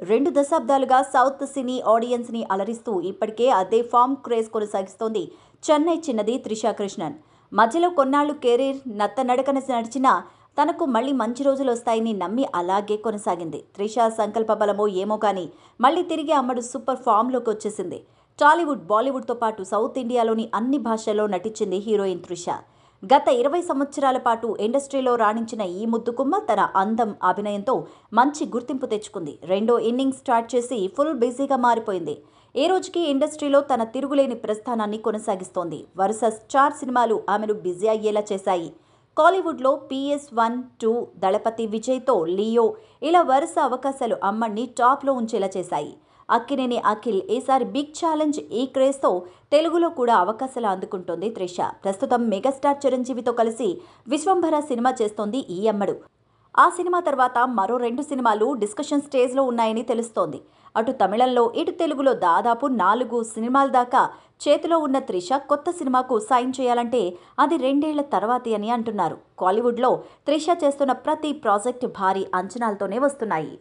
2 దశాబ్దాలుగా సౌత్ సినీ ఆడియన్స్ని అలరిస్తూ ఇప్పటికే అదే ఫామ్ క్రేజ్ కొనసాగిస్తోంది చెన్నై చిన్నది త్రిషా కృష్ణన్. మధ్యలో కొన్నాళ్లు కెరీర్ నత్తనడకన నడిచినా తనకు మళ్ళీ మంచి రోజులు వస్తాయని నమ్మి అలాగే కొనసాగింది. త్రిషా సంకల్ప బలమో ఏమో కానీ మళ్ళీ తిరిగి అమ్మడు సూపర్ ఫామ్లోకి వచ్చేసింది. టాలీవుడ్, బాలీవుడ్తో పాటు సౌత్ ఇండియాలోని అన్ని భాషల్లో నటించింది హీరోయిన్ త్రిష. గత 20 సంవత్సరాల పాటు ఇండస్ట్రీలో రాణించిన ఈ ముద్దుకుమ్మ తన అందం, అభినయంతో మంచి గుర్తింపు తెచ్చుకుంది. రెండో ఇన్నింగ్స్ స్టార్ట్ చేసి ఫుల్ బిజీగా మారిపోయింది. ఏ రోజుకి ఇండస్ట్రీలో తన తిరుగులేని ప్రస్థానాన్ని కొనసాగిస్తోంది. వరుస స్టార్ సినిమాలు ఆమెను బిజీ అయ్యేలా చేశాయి. కాలీవుడ్లో PS1, 2, దళపతి విజయ్తో లియో ఇలా వరుస అవకాశాలు అమ్మడిని టాప్లో ఉంచేలా చేశాయి. అక్కినేని అఖిల్ ఈసారి బిగ్ ఛాలెంజ్ ఈ క్రేజ్తో తెలుగులో కూడా అవకాశాలు అందుకుంటోంది త్రిష. ప్రస్తుతం మెగాస్టార్ చిరంజీవితో కలిసి విశ్వంభర సినిమా చేస్తోంది ఈ అమ్మడు. ఆ సినిమా తర్వాత మరో 2 సినిమాలు డిస్కషన్ స్టేజ్లో ఉన్నాయని తెలుస్తోంది. అటు తమిళంలో, ఇటు తెలుగులో దాదాపు 4 సినిమాల దాకా చేతిలో ఉన్న త్రిష కొత్త సినిమాకు సైన్ చేయాలంటే అది 2 ఏళ్ల తర్వాతే అని అంటున్నారు. కాలీవుడ్లో త్రిష చేస్తున్న ప్రతి ప్రాజెక్ట్ భారీ అంచనాలతోనే వస్తున్నాయి.